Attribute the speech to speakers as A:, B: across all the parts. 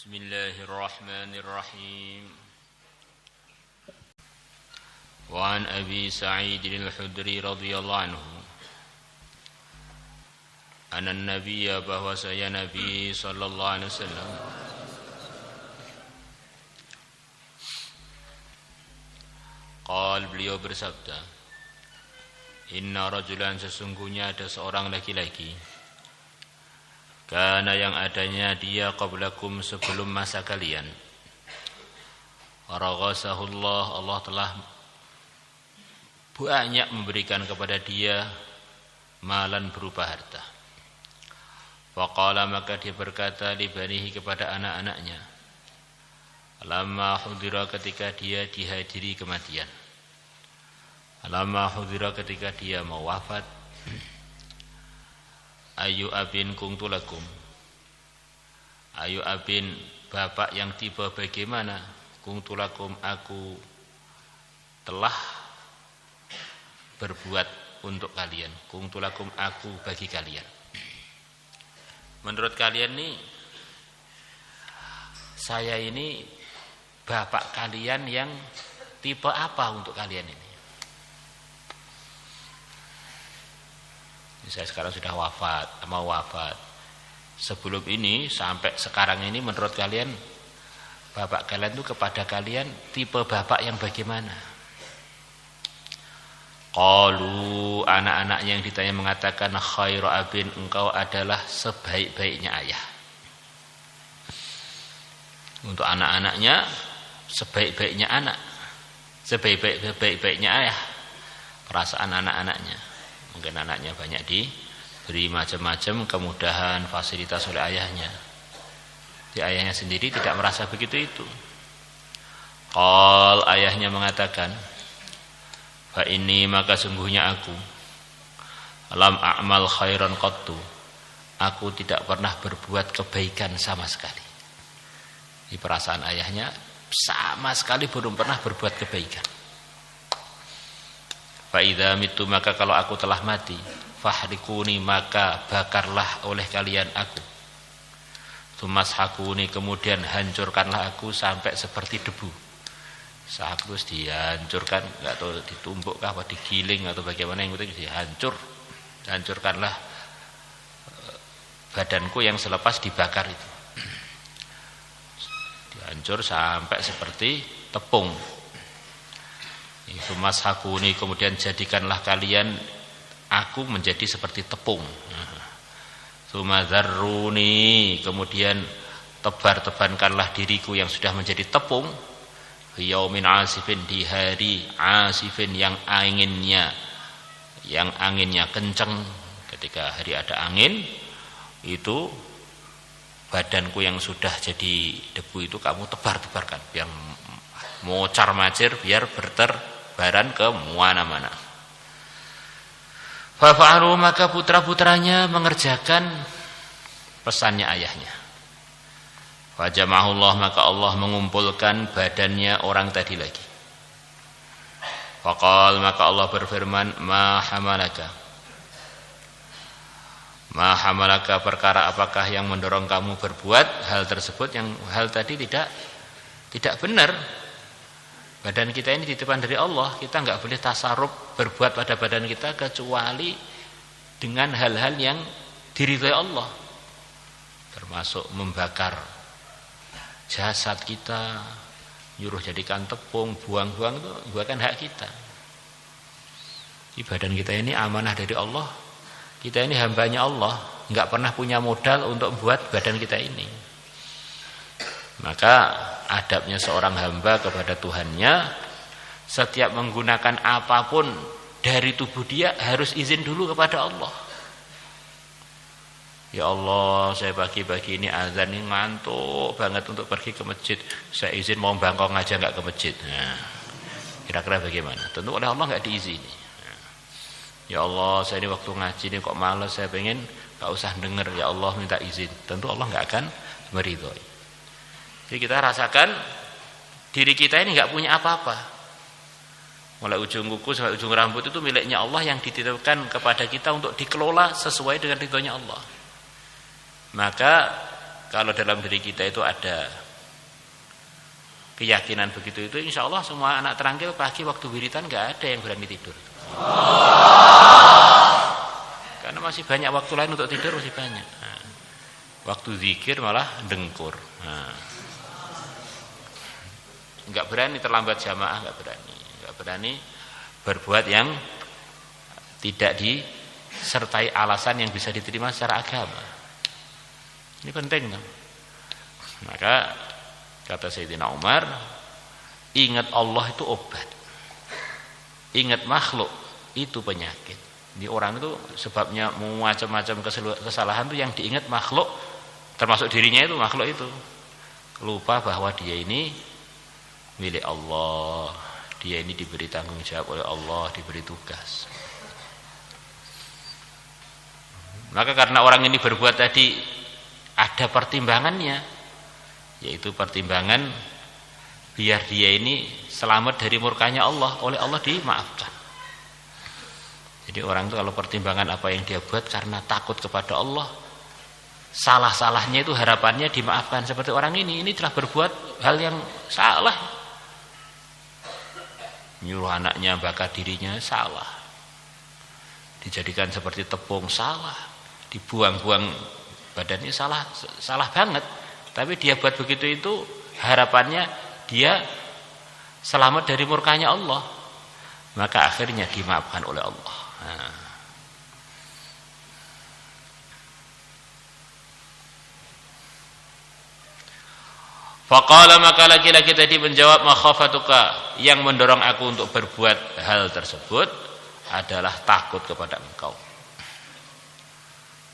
A: Bismillahirrahmanirrahim. Wa an Abi Sa'id al-Khudri radhiyallahu anhu anna an-nabiyya bahwasanya Nabi sallallahu alaihi wasallam beliau bersabda, inna rajulan, sesungguhnya ada seorang laki-laki, karena yang adanya dia qablakum, sebelum masa kalian, raghasahullah, Allah telah banyak memberikan kepada dia malan berupa harta. Faqala, maka dia berkata li banihi, kepada anak-anaknya, lamma hudira, ketika dia dihadiri kematian, lamma hudira, ketika dia mau wafat, ayu abin kuntu lakum, ayu abin, bapak yang tiba bagaimana, kuntu lakum, aku telah berbuat untuk kalian, kuntu lakum, aku bagi kalian. Menurut kalian nih, saya ini bapak kalian yang tipe apa untuk kalian ini? Saya sekarang sudah wafat, mau wafat. Sebelum ini sampai sekarang ini, menurut kalian bapak kalian itu kepada kalian tipe bapak yang bagaimana? Qalu, anak-anaknya yang ditanya mengatakan, khairu abin, engkau adalah sebaik-baiknya ayah. Untuk anak-anaknya sebaik-baiknya anak, sebaik-baiknya ayah. Perasaan anak-anaknya, mungkin anaknya banyak diberi macam-macam kemudahan, fasilitas oleh ayahnya. Di ayahnya sendiri tidak merasa begitu itu. Qal, ayahnya mengatakan, fa inni, maka sungguhnya aku, lam a'mal khairan qattu, aku tidak pernah berbuat kebaikan sama sekali. Di perasaan ayahnya, sama sekali belum pernah berbuat kebaikan. Fa idza mitu, maka kalau aku telah mati, fahrikuni, maka bakarlah oleh kalian aku. Tsumashakuni, kemudian hancurkanlah aku sampai seperti debu. Saat terus dihancurkan, enggak tahu ditumbuk apa digiling atau bagaimana, yang penting dihancur. Hancurkanlah badanku yang selepas dibakar itu. Dihancur sampai seperti tepung. Tsumashakuni, kemudian jadikanlah kalian aku menjadi seperti tepung. Tsumadzarruni, kemudian tebar-tebankanlah diriku yang sudah menjadi tepung. Yaumin asifin, di hari asifin, yang anginnya kencang. Ketika hari ada angin, itu badanku yang sudah jadi debu itu kamu tebar-tebarkan, biar mocar macir, biar berterbaran ke mana-mana. Fa'alu, maka putra-putranya mengerjakan pesannya ayahnya. Fajama'ahullah, maka Allah mengumpulkan badannya orang tadi lagi. Faqal, maka Allah berfirman, ma hamalaka, perkara apakah yang mendorong kamu berbuat hal tersebut, yang hal tadi tidak benar. Badan kita ini titipan dari Allah, kita enggak boleh tasarruf berbuat pada badan kita kecuali dengan hal-hal yang diridhai Allah, termasuk membakar jasad kita, nyuruh jadikan tepung, buang-buang, itu bukan hak kita. Di badan kita ini amanah dari Allah, kita ini hambanya Allah, enggak pernah punya modal untuk buat badan kita ini. Maka adabnya seorang hamba kepada Tuhannya, setiap menggunakan apapun dari tubuh dia harus izin dulu kepada Allah. Ya Allah, saya pagi-pagi ini azan ini ngantuk banget untuk pergi ke masjid, saya izin mau bangkong aja enggak ke masjid. Nah, kira-kira bagaimana? Tentu oleh Allah enggak diizini. Ya Allah, saya ini waktu ngaji ini kok malas, saya pengen enggak usah dengar, ya Allah minta izin. Tentu Allah enggak akan meridhoi. Jadi kita rasakan diri kita ini enggak punya apa-apa. Mulai ujung kuku sampai ujung rambut itu miliknya Allah, yang dititipkan kepada kita untuk dikelola sesuai dengan ridhonya Allah. Maka kalau dalam diri kita itu ada keyakinan begitu itu, insya Allah semua anak terangkil pagi waktu wiritan nggak ada yang berani tidur. Karena masih banyak waktu lain untuk tidur, masih banyak. Nah, waktu zikir malah dengkur. Nah, nggak berani terlambat jamaah, nggak berani berbuat yang tidak disertai alasan yang bisa diterima secara agama. Ini penting, kan? Maka kata Sayyidina Umar, ingat Allah itu obat, ingat makhluk itu penyakit. Di orang itu sebabnya macam-macam kesalahan itu yang diingat makhluk, termasuk dirinya itu makhluk itu. Lupa bahwa dia ini milik Allah, dia ini diberi tanggung jawab oleh Allah, diberi tugas. Maka karena orang ini berbuat tadi ada pertimbangannya, yaitu pertimbangan biar dia ini selamat dari murkanya Allah, oleh Allah dimaafkan. Jadi orang itu kalau pertimbangan apa yang dia buat karena takut kepada Allah, salah-salahnya itu harapannya dimaafkan. Seperti orang ini telah berbuat hal yang salah, nyuruh anaknya bakar dirinya salah, dijadikan seperti tepung salah, dibuang-buang badannya salah banget. Tapi dia buat begitu itu harapannya dia selamat dari murkanya Allah, maka akhirnya dimaafkan oleh Allah. Nah. Faqala, maka laki-laki tadi menjawab, makhafatuka, yang mendorong aku untuk berbuat hal tersebut adalah takut kepada engkau.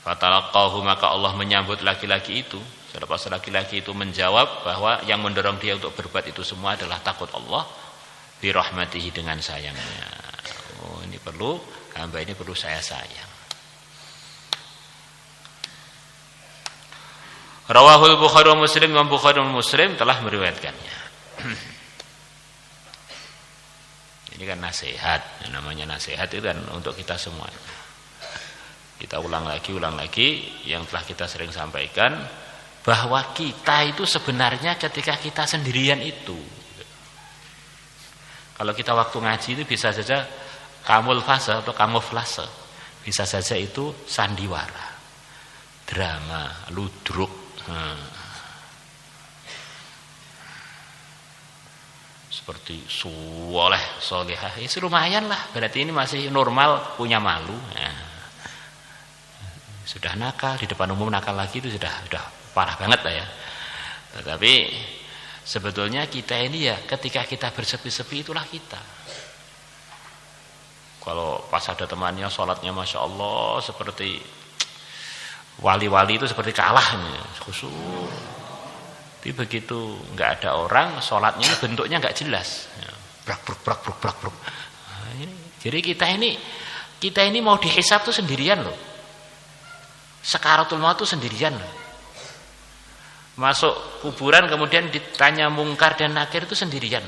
A: Fatalaqahu, maka Allah menyambut laki-laki itu. Selepas laki-laki itu menjawab bahwa yang mendorong dia untuk berbuat itu semua adalah takut Allah, birahmatihi, dengan sayangnya. Oh, ini perlu, hamba ini perlu saya sayang. Rawahul Bukhari wa Muslim, Imam Bukhari dan Muslim telah meriwayatkannya. Ini kan nasihat, namanya nasihat itu kan untuk kita semua. Kita ulang lagi yang telah kita sering sampaikan, bahwa kita itu sebenarnya ketika kita sendirian itu, kalau kita waktu ngaji itu bisa saja kamuflase atau kamuflase, bisa saja itu sandiwara, drama, ludruk. Seperti soleh, solehah, ya lumayan lah, berarti ini masih normal, punya malu. Sudah nakal, di depan umum nakal lagi, itu sudah parah banget lah ya. Tetapi sebetulnya kita ini ya ketika kita bersepi-sepi itulah kita. Kalau pas ada temannya sholatnya Masya Allah seperti wali-wali itu seperti kalah khusyuk. Tapi begitu nggak ada orang, sholatnya bentuknya nggak jelas. Brak. Nah, jadi kita ini mau dihisab tuh sendirian loh. Sakaratul maut tuh sendirian loh. Masuk kuburan kemudian ditanya mungkar dan nakir itu sendirian.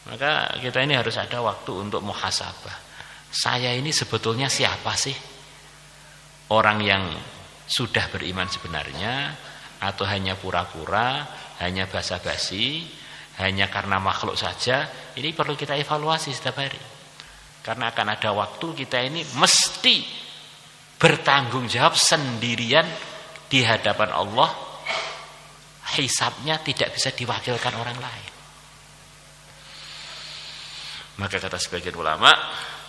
A: Maka kita ini harus ada waktu untuk muhasabah. Saya ini sebetulnya siapa sih? Orang yang sudah beriman sebenarnya, atau hanya pura-pura, hanya basa-basi, hanya karena makhluk saja? Ini perlu kita evaluasi setiap hari. Karena akan ada waktu kita ini mesti bertanggung jawab sendirian di hadapan Allah. Hisabnya tidak bisa diwakilkan orang lain. Maka kata sebagian ulama,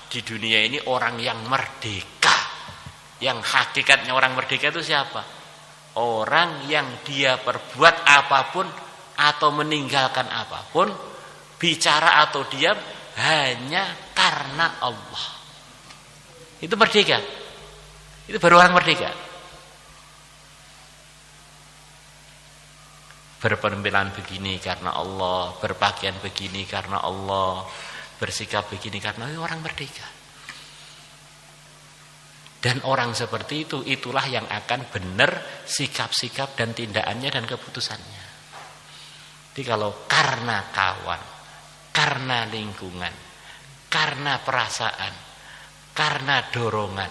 A: di dunia ini orang yang merdeka, yang hakikatnya orang merdeka itu siapa? Orang yang dia perbuat apapun atau meninggalkan apapun, bicara atau diam hanya karena Allah. Itu merdeka. Itu baru orang merdeka. Berpenampilan begini karena Allah, berpakaian begini karena Allah, bersikap begini karena orang merdeka. Dan orang seperti itu, itulah yang akan benar sikap-sikap dan tindakannya dan keputusannya. Jadi kalau karena kawan, karena lingkungan, karena perasaan, karena dorongan,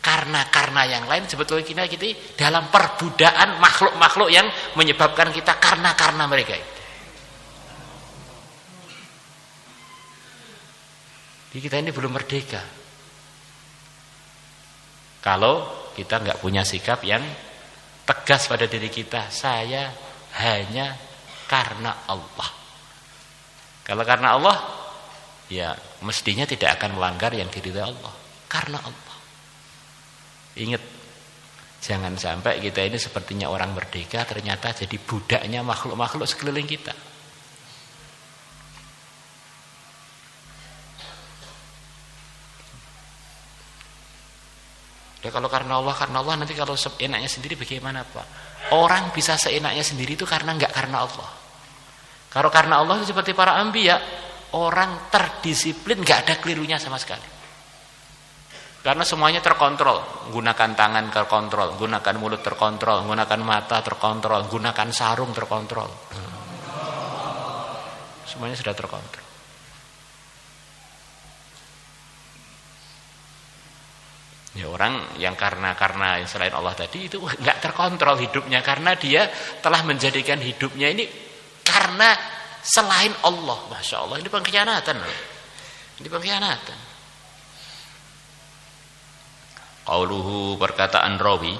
A: karena yang lain sebetulnya kita dalam perbudakan makhluk-makhluk yang menyebabkan kita karena mereka itu. Jadi kita ini belum merdeka kalau kita nggak punya sikap yang tegas pada diri kita, saya hanya karena Allah. Kalau karena Allah, ya mestinya tidak akan melanggar yang diridhai Allah. Karena Allah. Ingat, jangan sampai kita ini sepertinya orang merdeka, ternyata jadi budaknya makhluk-makhluk sekeliling kita. Ya kalau karena Allah nanti kalau seenaknya sendiri bagaimana Pak? Orang bisa seenaknya sendiri itu karena enggak karena Allah. Kalau karena Allah itu seperti para anbiya, orang terdisiplin enggak ada kelirunya sama sekali. Karena semuanya terkontrol, gunakan tangan terkontrol, gunakan mulut terkontrol, gunakan mata terkontrol, gunakan sarung terkontrol. Semuanya sudah terkontrol. Ya orang yang karena selain Allah tadi itu nggak terkontrol hidupnya karena dia telah menjadikan hidupnya ini karena selain Allah. Masya Allah, ini pengkhianatan. Ini pengkhianatan. Qauluhu, perkataan rawi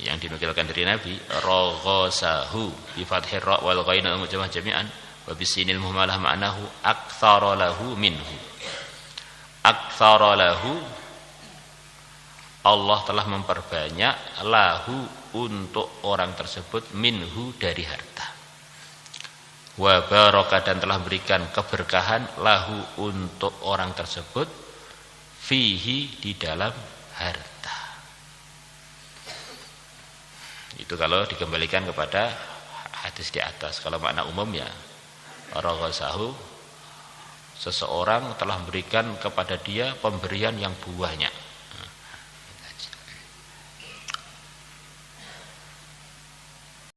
A: yang dinukilkan dari Nabi, raghasahu bi fathir ra wal ghain al mujamah jami'an wa bisinil muhmalah ma'nahu aktsara lahu minhu. Aktsara lahu, Allah telah memperbanyak lahu untuk orang tersebut minhu dari harta. Wa baraka, dan telah berikan keberkahan lahu untuk orang tersebut fihi, di dalam harta. Itu kalau dikembalikan kepada hadis di atas. Kalau makna umumnya raghasahu, seseorang telah memberikan kepada dia pemberian yang banyak.